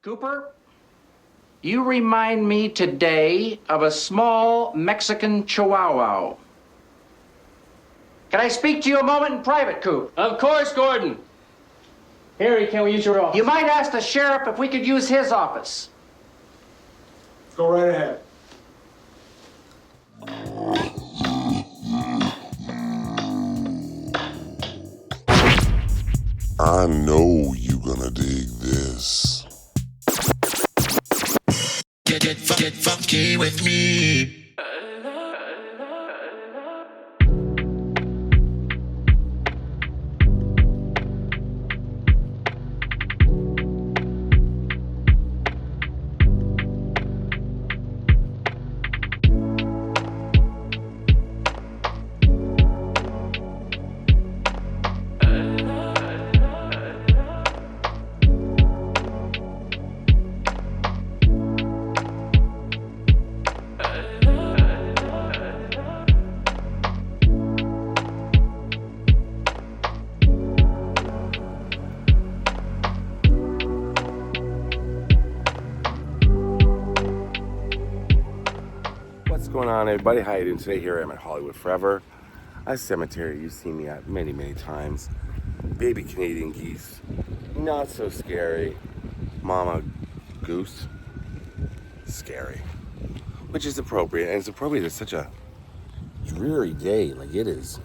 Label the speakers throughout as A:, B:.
A: Cooper, you remind me today of a small Mexican chihuahua. Can I speak to you a moment in private, Coop?
B: Of course, Gordon. Harry, can we use your office?
A: You might ask the sheriff if we could use his office.
C: Go right ahead.
D: I know you gonna dig this. Get funky with me.
E: What's going on, everybody? How you doing today? Here I am at Hollywood Forever, a cemetery you've seen me at many, many times. Baby Canadian geese, not so scary. Mama goose, scary, which is appropriate, and it's appropriate. It's such a dreary day. Like, it is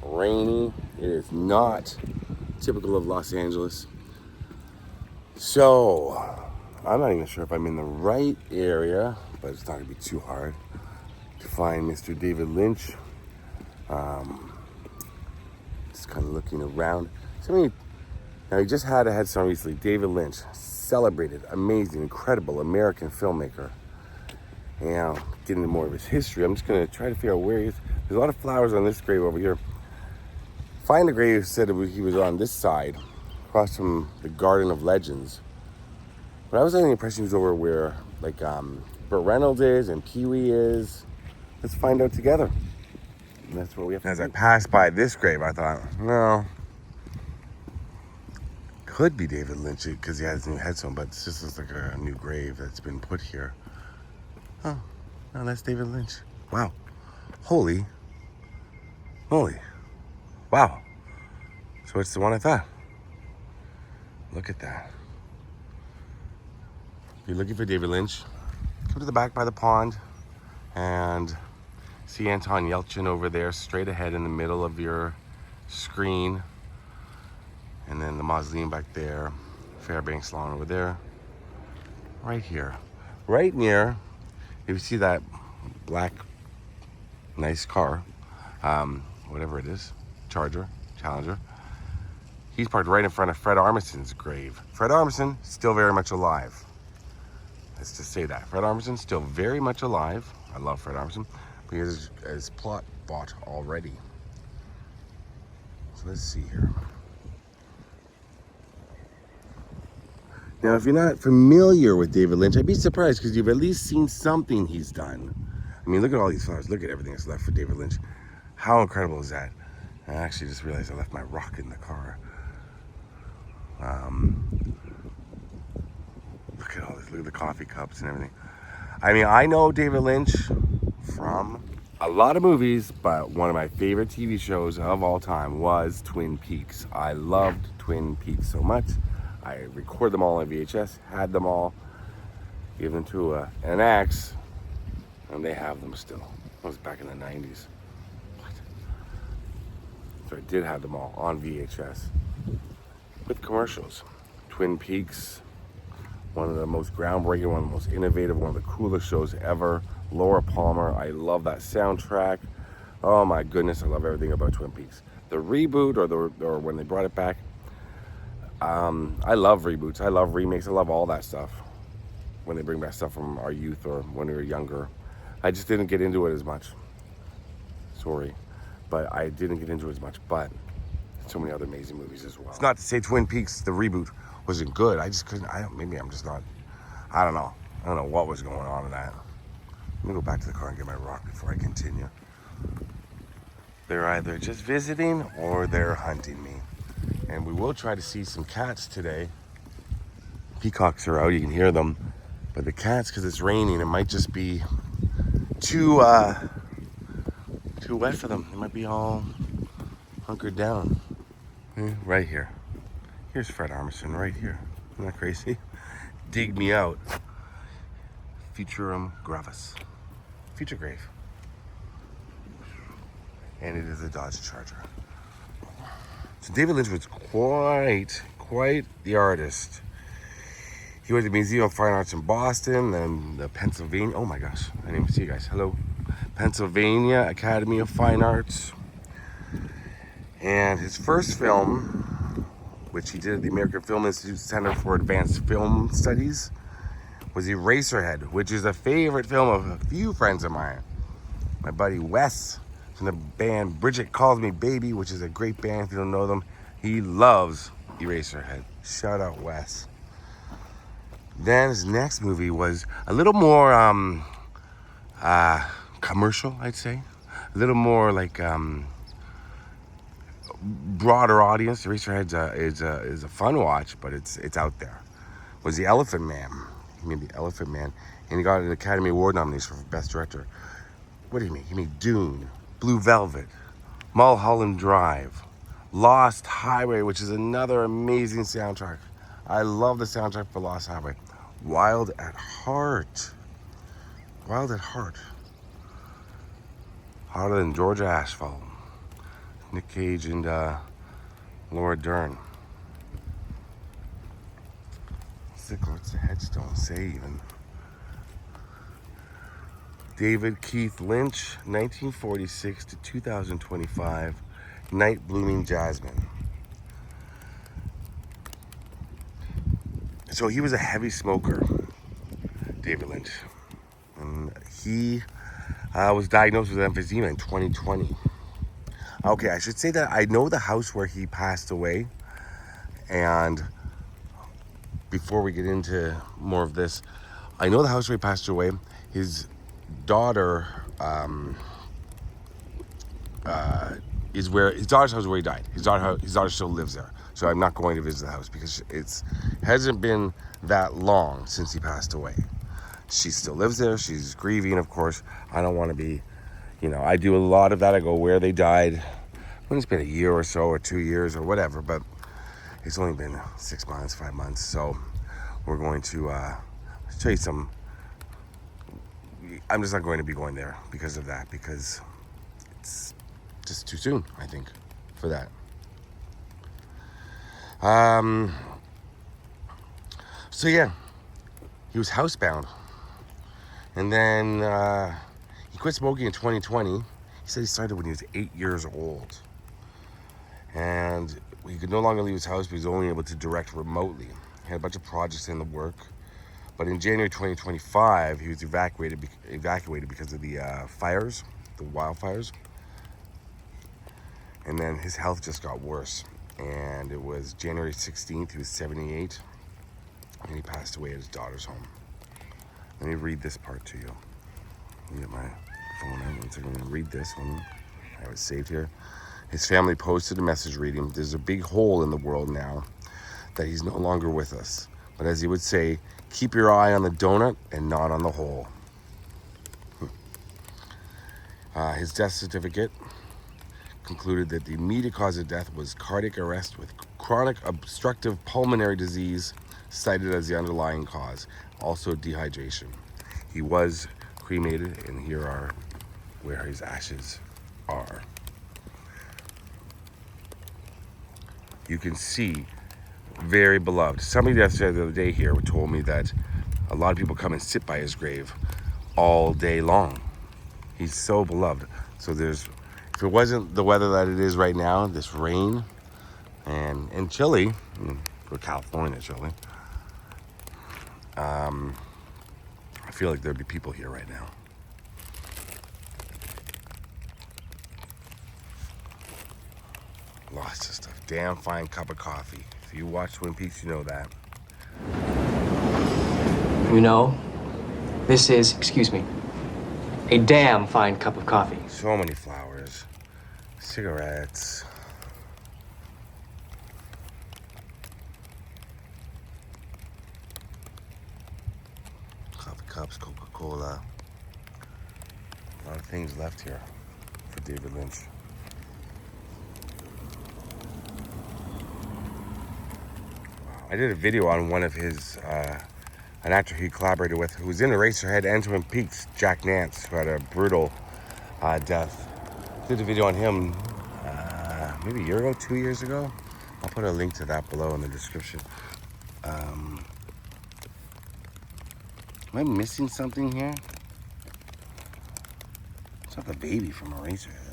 E: rainy. It is not typical of Los Angeles. So I'm not even sure if I'm in the right area, but it's not gonna be too hard to find Mr. David Lynch. Just kind of looking around. Now he just had a headstone recently. David Lynch, celebrated, amazing, incredible American filmmaker. And getting into more of his history, I'm just gonna try to figure out where he is. There's a lot of flowers on this grave over here. Find the grave said he was on this side, across from the Garden of Legends. But I was under the impression he was over where, like, Burt Reynolds is and Pee Wee is. Let's find out together. And that's what we have to do. As I passed by this grave, I thought, no, could be David Lynch because he has a new headstone, but this just looks like a new grave that's been put here. Oh, no, that's David Lynch. Wow. Holy moly. Wow. So it's the one I thought. Look at that. If you're looking for David Lynch, come to the back by the pond and see Anton Yelchin over there, straight ahead in the middle of your screen. And then the mausoleum back there, Fairbanks Lawn over there, right here. Right near, if you see that black, nice car, whatever it is, Challenger, he's parked right in front of Fred Armisen's grave. Fred Armisen, still very much alive. Let's just say that. Fred Armisen, still very much alive. I love Fred Armisen, but he has his plot bought already. So let's see here. Now, if you're not familiar with David Lynch, I'd be surprised because you've at least seen something he's done. I mean, look at all these flowers. Look at everything that's left for David Lynch. How incredible is that? I actually just realized I left my rock in the car. Look at all this. Look at the coffee cups and everything. I mean, I know David Lynch from a lot of movies, but one of my favorite TV shows of all time was Twin Peaks. I loved Twin Peaks so much. I recorded them all on VHS, had them all, gave them to an ex, and they have them still. It was back in the 90s. What? So I did have them all on VHS with commercials. Twin Peaks, one of the most groundbreaking, one of the most innovative, one of the coolest shows ever. Laura Palmer, I love that soundtrack. Oh my goodness, I love everything about Twin Peaks. The reboot or when they brought it back, I love reboots, I love remakes, I love all that stuff. When they bring back stuff from our youth or when we were younger. I just didn't get into it as much. Sorry, but I didn't get into it as much, but so many other amazing movies as well. It's not to say Twin Peaks, the reboot, wasn't good. I just couldn't, maybe I'm just not, I don't know. I don't know what was going on in that. Let me go back to the car and get my rock before I continue. They're either just visiting or they're hunting me. And we will try to see some cats today. Peacocks are out, you can hear them. But the cats, because it's raining, it might just be too wet for them. They might be all hunkered down. Right here. Here's Fred Armisen right here. Isn't that crazy? Dig me out. Futurum gravis. Future grave. And it is a Dodge Charger. So David Lynch was quite the artist. He went to the Museum of Fine Arts in Boston, then the Pennsylvania, oh my gosh, I didn't even see you guys, hello. Pennsylvania Academy of Fine Arts. And his first film, which he did at the American Film Institute Center for Advanced Film Studies, was Eraserhead, which is a favorite film of a few friends of mine. My buddy Wes from the band Bridget Calls Me Baby, which is a great band if you don't know them. He loves Eraserhead. Shout out Wes. Then his next movie was a little more commercial, I'd say. A little more like broader audience. Eraserhead is a fun watch, but it's out there. Was The Elephant Man. He made The Elephant Man, and he got an Academy Award nomination for Best Director. What do you mean? He made Dune, Blue Velvet, Mulholland Drive, Lost Highway, which is another amazing soundtrack. I love the soundtrack for Lost Highway. Wild at Heart. Wild at Heart. Harder than Georgia Asphalt. Nick Cage and Laura Dern. What's the headstone say even? David Keith Lynch, 1946 to 2025, Night Blooming Jasmine. So he was a heavy smoker, David Lynch. And he was diagnosed with emphysema in 2020. Okay, I should say that I know the house where he passed away. And before we get into more of this, I know the house where he passed away. His daughter is where his daughter's house is where he died. His daughter still lives there. So I'm not going to visit the house because it hasn't been that long since he passed away. She still lives there. She's grieving, of course. I don't want to be, I do a lot of that. I go where they died when it's been a year or so or 2 years or whatever, but it's only been 6 months, 5 months. So we're going to show you some. I'm just not going to be going there because of that, because it's just too soon, I think, for that. So yeah, he was housebound. And then he quit smoking in 2020. He said he started when he was 8 years old. And he could no longer leave his house, but he was only able to direct remotely. He had a bunch of projects in the work. But in January 2025, he was evacuated because of the fires, the wildfires. And then his health just got worse. And it was January 16th, he was 78. And he passed away at his daughter's home. Let me read this part to you. Let me get my phone out. One second, I'm going to read this one. I have it saved here. His family posted a message reading, "There's a big hole in the world now that he's no longer with us. But as he would say, keep your eye on the donut and not on the hole." His death certificate concluded that the immediate cause of death was cardiac arrest with chronic obstructive pulmonary disease cited as the underlying cause. Also dehydration. He was cremated, and here are where his ashes are. You can see, very beloved. Somebody that said the other day here told me that a lot of people come and sit by his grave all day long. He's so beloved. So if it wasn't the weather that it is right now, this rain and chilly, for California chilly, I feel like there'd be people here right now. Lots of stuff. Damn fine cup of coffee. If you watch Twin Peaks, you know that.
B: This is, excuse me, a damn fine cup of coffee.
E: So many flowers. Cigarettes. cups, Coca-Cola. A lot of things left here for David Lynch. I did a video on one of his, an actor he collaborated with who was in Eraserhead and Twin Peaks, Jack Nance, who had a brutal death. Did a video on him maybe a year ago, 2 years ago. I'll put a link to that below in the description. Am I missing something here? It's not the baby from Eraserhead.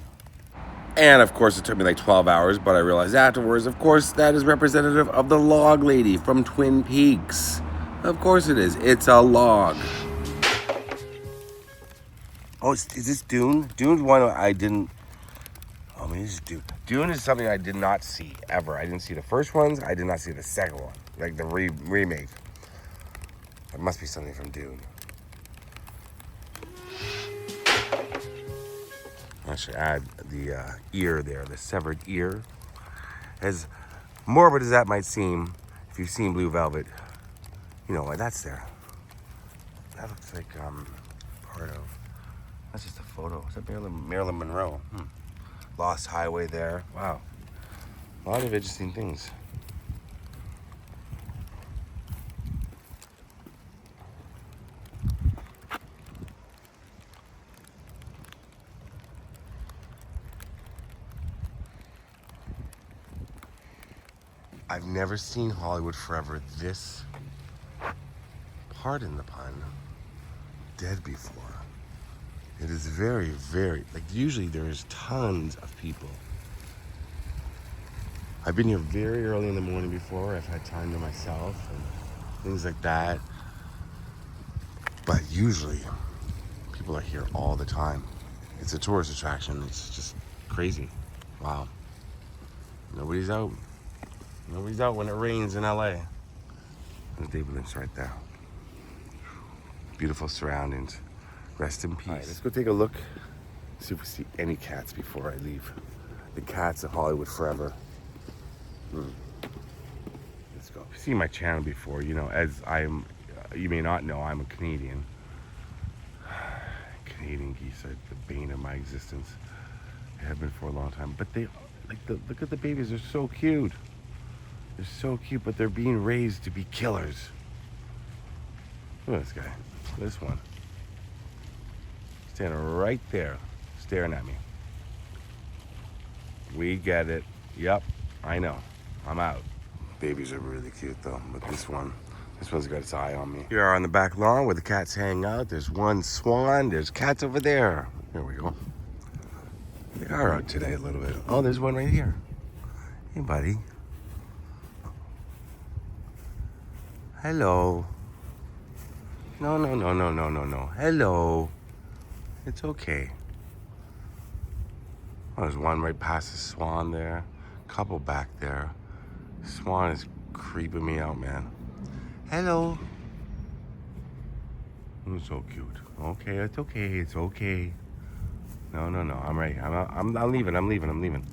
E: And of course, it took me like 12 hours, but I realized afterwards, of course, that is representative of the log lady from Twin Peaks. Of course it is. It's a log. Oh, is this Dune? Dune's one I didn't... Oh, maybe this is Dune. Dune is something I did not see, ever. I didn't see the first ones. I did not see the second one. Like the remake. It must be something from Dune. I should add the ear there, the severed ear. As morbid as that might seem, if you've seen Blue Velvet, you know why that's there. That looks like part of, that's just a photo. Is that Marilyn Monroe? Lost Highway there. Wow. A lot of interesting things. I've never seen Hollywood Forever this, pardon the pun, dead before. It is very, very, like usually there's tons of people. I've been here very early in the morning before. I've had time to myself and things like that. But usually people are here all the time. It's a tourist attraction. It's just crazy. Wow. Nobody's out. Nobody's out when it rains in LA. There's David Lynch right there. Beautiful surroundings. Rest in peace. All right, let's go take a look. See if we see any cats before I leave. The cats of Hollywood Forever. Let's go. If you've seen my channel before, you know, as I'm, you may not know, I'm a Canadian. Canadian geese are the bane of my existence. They have been for a long time. But they, like, look at the babies. They're so cute. They're so cute, but they're being raised to be killers. Look at this guy. Look at this one. Standing right there, staring at me. We get it. Yep, I know. I'm out. Babies are really cute though, but this one's got its eye on me. Here are on the back lawn where the cats hang out. There's one swan. There's cats over there. Here we go. They are out today a little bit. Oh, there's one right here. Hey, buddy. Hello. No. Hello. It's okay. Oh, there's one right past the swan there. Couple back there. Swan is creeping me out, man. Hello. Oh, so cute. Okay, it's okay. It's okay. No. I'm right. I'm leaving.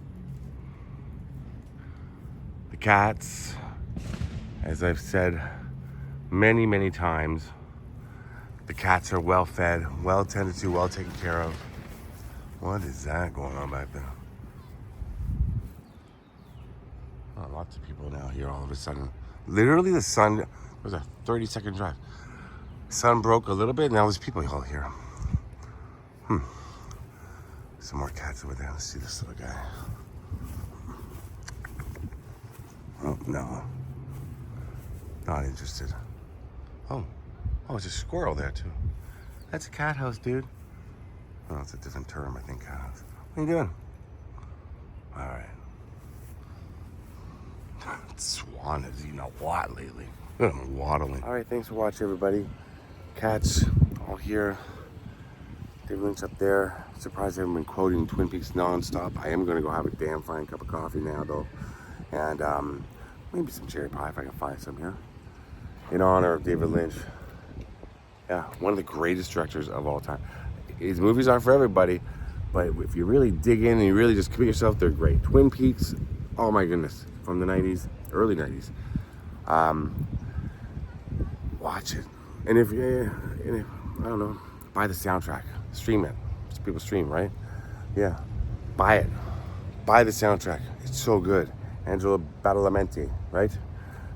E: The cats, as I've said many times, the cats are well fed, well tended to, well taken care of. What is that going on back there? Oh, lots of people now here all of a sudden. Literally the sun, it was a 30-second drive. Sun broke a little bit, now there's people all here. Some more cats over there. Let's see this little guy. Oh, no. Not interested. Oh, it's a squirrel there too. That's a cat house, dude. Oh, it's a different term, I think, cat house. What are you doing? All right. Swan has eaten a lot lately. I'm waddling. All right, thanks for watching, everybody. Cats all here. David Lynch up there. Surprised I haven't been quoting Twin Peaks nonstop. I am gonna go have a damn fine cup of coffee now, though. And maybe some cherry pie if I can find some here. In honor of David Lynch. Yeah, one of the greatest directors of all time. His movies aren't for everybody, but if you really dig in and you really just commit yourself, they're great. Twin Peaks, oh my goodness, from the 90s, early 90s. Watch it. And if I don't know, buy the soundtrack, stream it. People stream, right? Yeah, buy it. Buy the soundtrack. It's so good. Angela Badalamenti, right?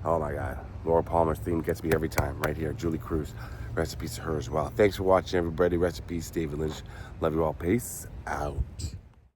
E: Oh my God. Laura Palmer's theme gets me every time, right here. Julie Cruz. Rest in peace to her as well. Thanks for watching, everybody. Rest in peace, David Lynch. Love you all. Peace out.